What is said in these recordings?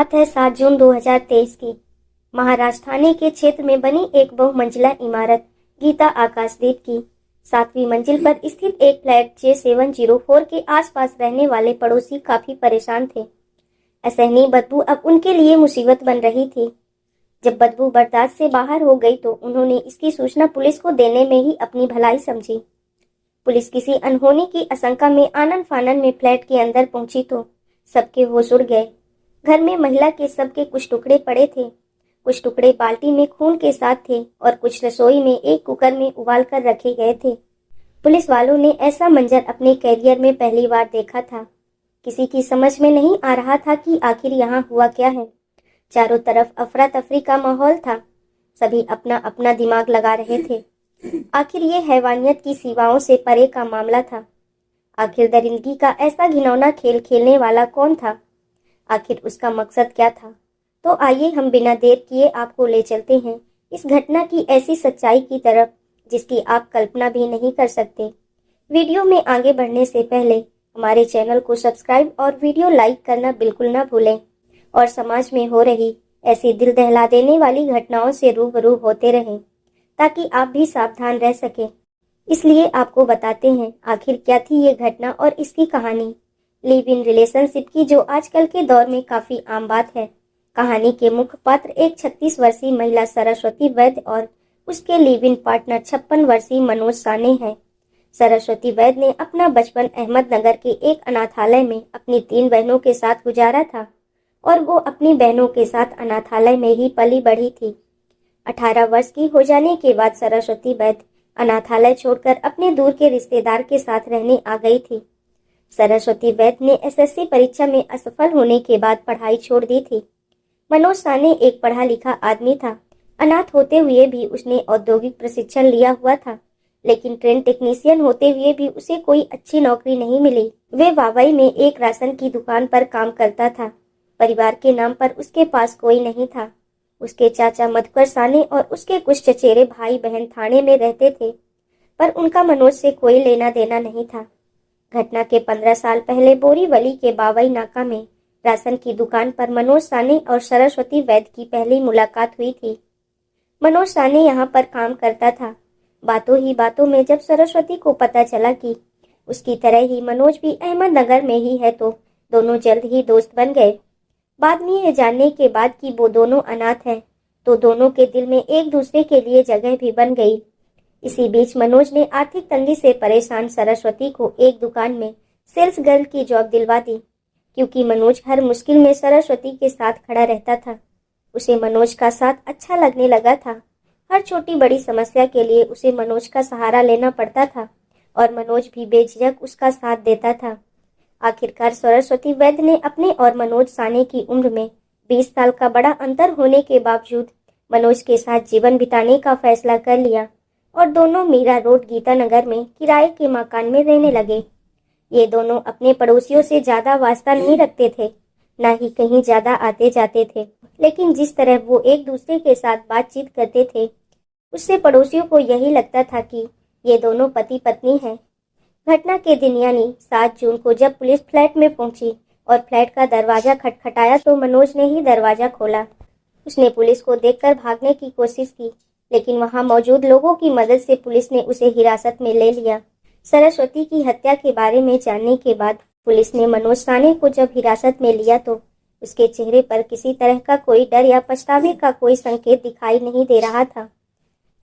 बात है 7 जून 2023 की। महाराष्ट्र थाने के क्षेत्र में बनी एक बहुमंजिला इमारत गीता आकाशदीप की 7वीं मंजिल पर स्थित एक फ्लैट J704 के आसपास रहने वाले पड़ोसी काफी परेशान थे। असहनीय बदबू अब उनके लिए मुसीबत बन रही थी। जब बदबू बर्दाश्त से बाहर हो गई तो उन्होंने इसकी सूचना पुलिस को देने में ही अपनी भलाई समझी। पुलिस किसी अनहोनी की आशंका में आनन फानन में फ्लैट के अंदर पहुंची तो सबके होश उड़ गए। घर में महिला के सबके कुछ टुकड़े पड़े थे, कुछ टुकड़े बाल्टी में खून के साथ थे और कुछ रसोई में एक कुकर में उबाल कर रखे गए थे। पुलिस वालों ने ऐसा मंजर अपने कैरियर में पहली बार देखा था। किसी की समझ में नहीं आ रहा था कि आखिर यहाँ हुआ क्या है। चारों तरफ अफरा तफरी का माहौल था। सभी अपना अपना दिमाग लगा रहे थे। आखिर ये हैवानियत की सीमाओं से परे का मामला था। आखिर दरिंदगी का ऐसा घिनौना खेल खेलने वाला कौन था? आखिर उसका मकसद क्या था? तो आइए हम बिना देर किए आपको ले चलते हैं इस घटना की ऐसी सच्चाई की तरफ जिसकी आप कल्पना भी नहीं कर सकते। वीडियो में आगे बढ़ने से पहले हमारे चैनल को सब्सक्राइब और वीडियो लाइक करना बिल्कुल ना भूलें और समाज में हो रही ऐसी दिल दहला देने वाली घटनाओं से रूबरू होते रहें ताकि आप भी सावधान रह सकें। इसलिए आपको बताते हैं आखिर क्या थी ये घटना और इसकी कहानी। लिव इन रिलेशनशिप की जो आजकल के दौर में काफी आम बात है। कहानी के मुख्य पात्र एक 36 वर्षीय महिला सरस्वती वैद्य और उसके लिव इन पार्टनर 56 वर्षीय मनोज साने हैं। सरस्वती वैद्य ने अपना बचपन अहमदनगर के एक अनाथालय में अपनी 3 बहनों के साथ गुजारा था और वो अपनी बहनों के साथ अनाथालय में ही पली बढ़ी थी। 18 वर्ष की हो जाने के बाद सरस्वती वैद्य अनाथालय छोड़कर अपने दूर के रिश्तेदार के साथ रहने आ गई थी। सरस्वती वैद्य ने एसएससी परीक्षा में असफल होने के बाद पढ़ाई छोड़ दी थी। मनोज साने एक पढ़ा लिखा आदमी था। अनाथ होते हुए भी उसने औद्योगिक प्रशिक्षण लिया हुआ था, लेकिन ट्रेन टेक्नीशियन होते हुए भी उसे कोई अच्छी नौकरी नहीं मिली। वे वावई में एक राशन की दुकान पर काम करता था। परिवार के नाम पर उसके पास कोई नहीं था। उसके चाचा मधुकर साने और उसके कुछ चचेरे भाई बहन थाने में रहते थे, पर उनका मनोज से कोई लेना देना नहीं था। घटना के 15 साल पहले बोरीवली के बावई नाका में राशन की दुकान पर मनोज साने और सरस्वती वैद्य की पहली मुलाकात हुई थी। मनोज साने यहाँ पर काम करता था। बातों ही बातों में जब सरस्वती को पता चला कि उसकी तरह ही मनोज भी अहमदनगर में ही है तो दोनों जल्द ही दोस्त बन गए। बाद में यह जानने के बाद कि वो दोनों अनाथ हैं तो दोनों के दिल में एक दूसरे के लिए जगह भी बन गई। इसी बीच मनोज ने आर्थिक तंगी से परेशान सरस्वती को एक दुकान में सेल्स गर्ल की जॉब दिलवा दी, क्योंकि मनोज हर मुश्किल में सरस्वती के साथ खड़ा रहता था। उसे मनोज का साथ अच्छा लगने लगा था। हर छोटी बड़ी समस्या के लिए उसे मनोज का सहारा लेना पड़ता था और मनोज भी बेझिझक उसका साथ देता था। आखिरकार सरस्वती वैद्य ने अपने और मनोज साने की उम्र में 20 साल का बड़ा अंतर होने के बावजूद मनोज के साथ जीवन बिताने का फैसला कर लिया और दोनों मीरा रोड गीतानगर में किराए के मकान में रहने लगे। ये दोनों अपने पड़ोसियों से ज्यादा वास्ता नहीं रखते थे, ना ही कहीं ज्यादा आते जाते थे, लेकिन जिस तरह वो एक दूसरे के साथ बातचीत करते थे उससे पड़ोसियों को यही लगता था कि ये दोनों पति पत्नी हैं। घटना के दिन यानी 7 जून को जब पुलिस फ्लैट में पहुंची और फ्लैट का दरवाजा खटखटाया तो मनोज ने ही दरवाजा खोला। उसने पुलिस को देखकर भागने की कोशिश की, लेकिन वहां मौजूद लोगों की मदद से पुलिस ने उसे हिरासत में ले लिया। सरस्वती की हत्या के बारे में जानने के बाद पुलिस ने मनोज साने को जब हिरासत में लिया तो उसके चेहरे पर किसी तरह का कोई डर या पछतावे का कोई संकेत दिखाई नहीं दे रहा था।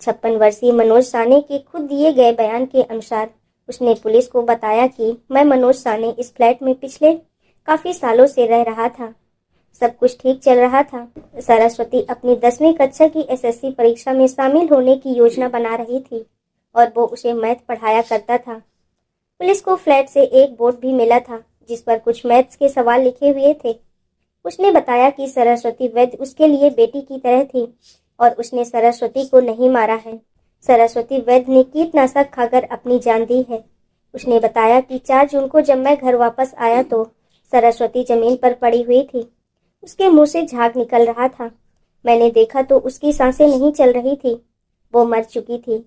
56 वर्षीय मनोज साने के खुद दिए गए बयान के अनुसार उसने पुलिस को बताया कि मैं मनोज साने इस फ्लैट में पिछले काफी सालों से रह रहा था। सब कुछ ठीक चल रहा था। सरस्वती अपनी 10वीं कक्षा की एसएससी परीक्षा में शामिल होने की योजना बना रही थी और वो उसे मैथ पढ़ाया करता था। पुलिस को फ्लैट से एक बोर्ड भी मिला था जिस पर कुछ मैथ्स के सवाल लिखे हुए थे। उसने बताया कि सरस्वती वैद्य उसके लिए बेटी की तरह थी और उसने सरस्वती को नहीं मारा है। सरस्वती वैद्य ने कीटनाशक खाकर अपनी जान दी है। उसने बताया कि 4 जून को जब मैं घर वापस आया तो सरस्वती जमीन पर पड़ी हुई थी। उसके मुंह से झाग निकल रहा था। मैंने देखा तो उसकी सांसें नहीं चल रही थी, वो मर चुकी थी।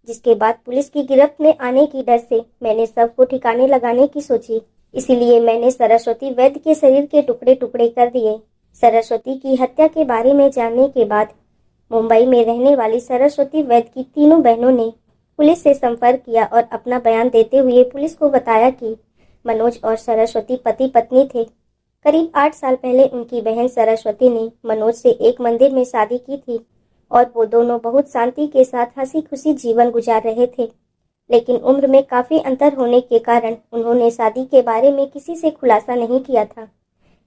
जिसके बाद पुलिस की गिरफ्त में आने की डर से मैंने सबको ठिकाने लगाने की सोची। इसीलिए मैंने सरस्वती वैद्य के शरीर के टुकड़े टुकड़े कर दिए सरस्वती की हत्या के बारे में जानने के बाद मुंबई में रहने वाली सरस्वती वैद्य की तीनों बहनों ने पुलिस से संपर्क किया और अपना बयान देते हुए पुलिस को बताया कि मनोज और सरस्वती पति पत्नी थे। करीब 8 साल पहले उनकी बहन सरस्वती ने मनोज से एक मंदिर में शादी की थी और वो दोनों बहुत शांति के साथ हंसी खुशी जीवन गुजार रहे थे। लेकिन उम्र में काफी अंतर होने के कारण उन्होंने शादी के बारे में किसी से खुलासा नहीं किया था।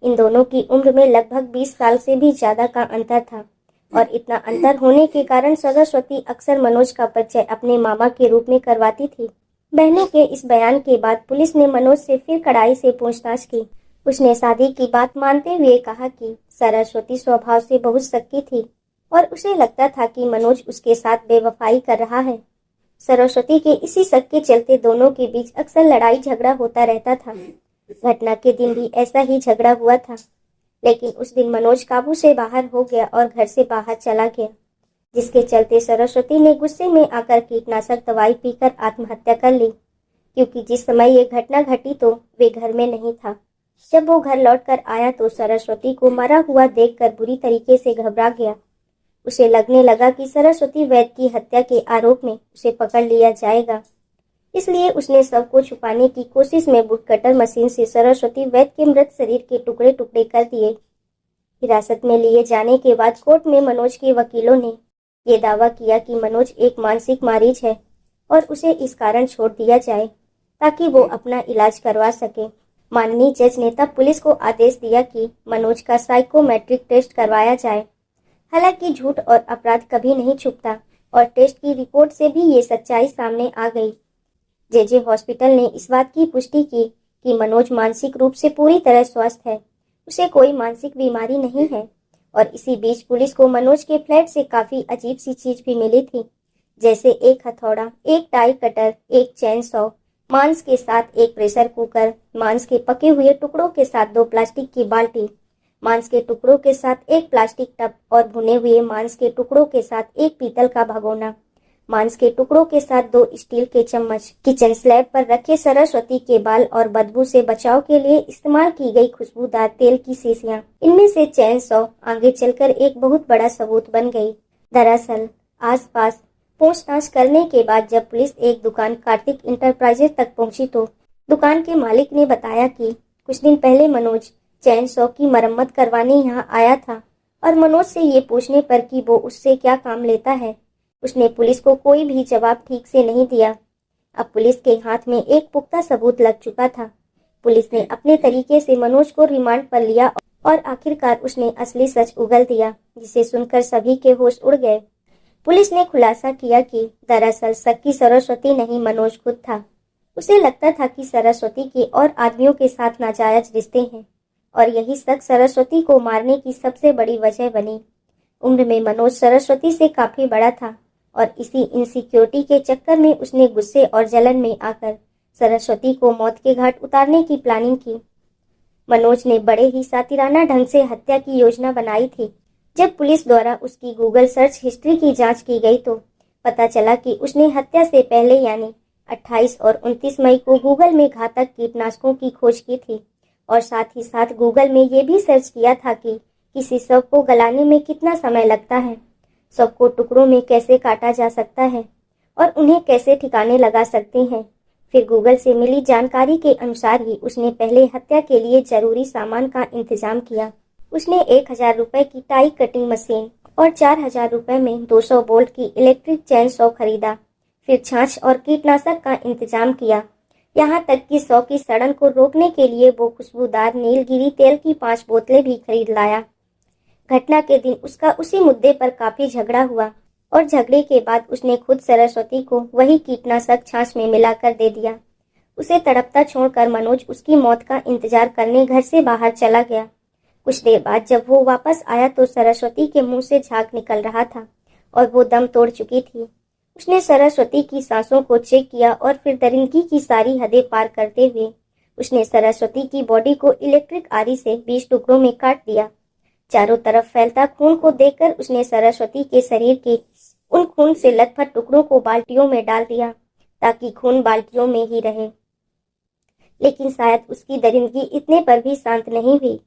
इन दोनों की उम्र में लगभग 20 साल से भी ज्यादा का अंतर था और इतना अंतर होने के कारण सरस्वती अक्सर मनोज का परिचय अपने मामा के रूप में करवाती थी। बहनों के इस बयान के बाद पुलिस ने मनोज से फिर कड़ाई से पूछताछ की। उसने शादी की बात मानते हुए कहा कि सरस्वती स्वभाव से बहुत शक्की थी और उसे लगता था कि मनोज उसके साथ बेवफाई कर रहा है। सरस्वती के इसी शक के चलते दोनों के बीच अक्सर लड़ाई झगड़ा होता रहता था। घटना के दिन भी ऐसा ही झगड़ा हुआ था, लेकिन उस दिन मनोज काबू से बाहर हो गया और घर से बाहर चला गया, जिसके चलते सरस्वती ने गुस्से में आकर कीटनाशक दवाई पीकर आत्महत्या कर ली। क्योंकि जिस समय ये घटना घटी तो वे घर में नहीं था। जब वो घर लौटकर आया तो सरस्वती को मरा हुआ देखकर बुरी तरीके से घबरा गया। उसे लगने लगा कि सरस्वती वैद्य की हत्या के आरोप में उसे पकड़ लिया जाएगा, इसलिए उसने सब को छुपाने की कोशिश में वुड कटर मशीन से सरस्वती वैद्य के मृत शरीर के टुकड़े टुकड़े कर दिए। हिरासत में लिए जाने के बाद कोर्ट में मनोज के वकीलों ने ये दावा किया कि मनोज एक मानसिक मरीज है और उसे इस कारण छोड़ दिया जाए ताकि वो अपना इलाज करवा सके। माननीय जज ने तब पुलिस को आदेश दिया कि मनोज का साइकोमेट्रिक टेस्ट करवाया जाए। हालांकि झूठ और अपराध कभी नहीं छुपता और टेस्ट की रिपोर्ट से भी ये सच्चाई सामने आ गई। जेजे हॉस्पिटल ने इस बात की पुष्टि की कि मनोज मानसिक रूप से पूरी तरह स्वस्थ है, उसे कोई मानसिक बीमारी नहीं है। और इसी बीच पुलिस को मनोज के फ्लैट से काफी अजीब सी चीज भी मिली थी, जैसे एक हथौड़ा, एक टाई कटर, एक चैन सॉ, मांस के साथ एक प्रेशर कुकर, मांस के पके हुए टुकड़ों के साथ 2 प्लास्टिक की बाल्टी, मांस के टुकड़ों के साथ एक प्लास्टिक टब और भुने हुए मांस के टुकड़ों के साथ एक पीतल का भगोना, मांस के टुकड़ों के साथ 2 स्टील के चम्मच, किचन स्लैब पर रखे सरस्वती के बाल और बदबू से बचाव के लिए इस्तेमाल की गई खुशबूदार तेल की शीशियां। इनमें से चैन सॉ आगे चलकर एक बहुत बड़ा सबूत बन गई। दरअसल आसपास पूछताछ करने के बाद जब पुलिस एक दुकान कार्तिक इंटरप्राइजेज तक पहुंची तो दुकान के मालिक ने बताया कि कुछ दिन पहले मनोज चैन सॉ की मरम्मत करवाने यहाँ आया था और मनोज से ये पूछने पर कि वो उससे क्या काम लेता है, उसने पुलिस को कोई भी जवाब ठीक से नहीं दिया। अब पुलिस के हाथ में एक पुख्ता सबूत लग चुका था। पुलिस ने अपने तरीके से मनोज को रिमांड पर लिया और आखिरकार उसने असली सच उगल दिया, जिसे सुनकर सभी के होश उड़ गए। पुलिस ने खुलासा किया कि दरअसल शक्की सरस्वती नहीं मनोज खुद था। उसे लगता था कि सरस्वती के और आदमियों के साथ नाजायज रिश्ते हैं और यही शक सरस्वती को मारने की सबसे बड़ी वजह बनी। उम्र में मनोज सरस्वती से काफी बड़ा था और इसी इनसिक्योरिटी के चक्कर में उसने गुस्से और जलन में आकर सरस्वती को मौत के घाट उतारने की प्लानिंग की। मनोज ने बड़े ही सातिराना ढंग से हत्या की योजना बनाई थी। जब पुलिस द्वारा उसकी गूगल सर्च हिस्ट्री की जांच की गई तो पता चला कि उसने हत्या से पहले यानी 28 और 29 मई को गूगल में घातक कीटनाशकों की खोज की थी और साथ ही साथ गूगल में ये भी सर्च किया था कि किसी शव को गलाने में कितना समय लगता है, शव को टुकड़ों में कैसे काटा जा सकता है और उन्हें कैसे ठिकाने लगा सकते हैं। फिर गूगल से मिली जानकारी के अनुसार ही उसने पहले हत्या के लिए जरूरी सामान का इंतजाम किया। उसने 1000 रुपए की टाई कटिंग मशीन और 4000 रुपए में 200 वोल्ट की इलेक्ट्रिक चैन सॉ खरीदा। फिर छाछ और कीटनाशक का इंतजाम किया। यहाँ तक कि सॉ की सड़न को रोकने के लिए वो खुशबूदार नीलगिरी तेल की 5 बोतलें भी खरीद लाया। घटना के दिन उसका उसी मुद्दे पर काफी झगड़ा हुआ और झगड़े के बाद उसने खुद सरस्वती को वही कीटनाशक छाछ में मिलाकर दे दिया। उसे तड़पता छोड़कर मनोज उसकी मौत का इंतजार करने घर से बाहर चला गया। कुछ देर बाद जब वो वापस आया तो सरस्वती के मुंह से झाग निकल रहा था और वो दम तोड़ चुकी थी। उसने सरस्वती की सांसों को चेक किया और फिर दरिंदगी की सारी हदें पार करते हुए उसने सरस्वती की बॉडी को इलेक्ट्रिक आरी से 20 टुकड़ों में काट दिया। चारों तरफ फैलता खून को देखकर उसने सरस्वती के शरीर के उन खून से लथपथ टुकड़ों को बाल्टियों में डाल दिया ताकि खून बाल्टियों में ही रहे। लेकिन शायद उसकी दरिंदगी इतने पर भी शांत नहीं हुई।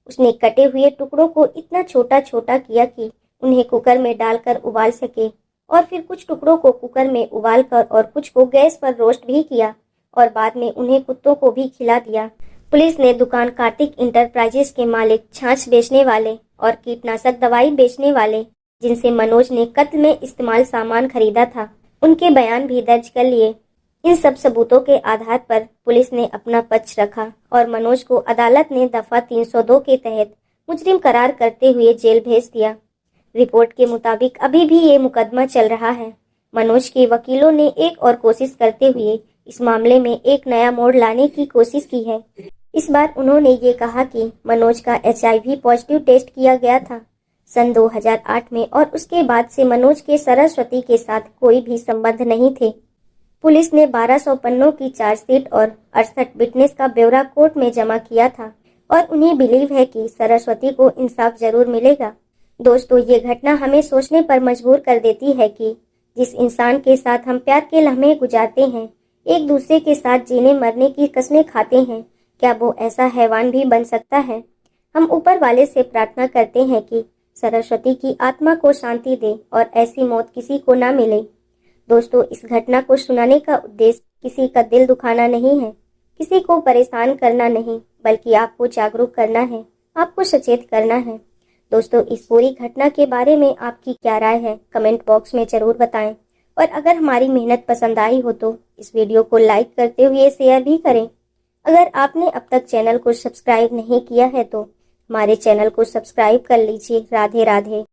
उसने कटे हुए टुकड़ों को इतना छोटा छोटा किया कि उन्हें कुकर में डालकर उबाल सके, और फिर कुछ टुकड़ों को कुकर में उबाल कर और कुछ को गैस पर रोस्ट भी किया और बाद में उन्हें कुत्तों को भी खिला दिया। पुलिस ने दुकान कार्तिक इंटरप्राइजेस के मालिक, छाछ बेचने वाले और कीटनाशक दवाई बेचने वाले जिनसे मनोज ने कत्ल में इस्तेमाल सामान खरीदा था, उनके बयान भी दर्ज कर लिए। इन सब सबूतों के आधार पर पुलिस ने अपना पक्ष रखा और मनोज को अदालत ने दफा 302 के तहत मुजरिम करार करते हुए जेल भेज दिया। रिपोर्ट के मुताबिक अभी भी ये मुकदमा चल रहा है। मनोज के वकीलों ने एक और कोशिश करते हुए इस मामले में एक नया मोड़ लाने की कोशिश की है। इस बार उन्होंने ये कहा कि मनोज का HIV पॉजिटिव टेस्ट किया गया था सन 2008 में और उसके बाद से मनोज के सरस्वती के साथ कोई भी संबंध नहीं थे। पुलिस ने 1200 पन्नों की चार्जशीट और 68 विटनेस का ब्यौरा कोर्ट में जमा किया था और उन्हें बिलीव है कि सरस्वती को इंसाफ जरूर मिलेगा। दोस्तों, ये घटना हमें सोचने पर मजबूर कर देती है कि जिस इंसान के साथ हम प्यार के लम्हे गुजारते हैं, एक दूसरे के साथ जीने मरने की कस्में खाते हैं, क्या वो ऐसा हैवान भी बन सकता है? हम ऊपर वाले से प्रार्थना करते हैं कि सरस्वती की आत्मा को शांति दे और ऐसी मौत किसी को ना मिले। दोस्तों, इस घटना को सुनाने का उद्देश्य किसी का दिल दुखाना नहीं है, किसी को परेशान करना नहीं, बल्कि आपको जागरूक करना है, आपको सचेत करना है। दोस्तों, इस पूरी घटना के बारे में आपकी क्या राय है, कमेंट बॉक्स में जरूर बताएं। और अगर हमारी मेहनत पसंद आई हो तो इस वीडियो को लाइक करते हुए शेयर भी करें। अगर आपने अब तक चैनल को सब्सक्राइब नहीं किया है तो हमारे चैनल को सब्सक्राइब कर लीजिए। राधे राधे।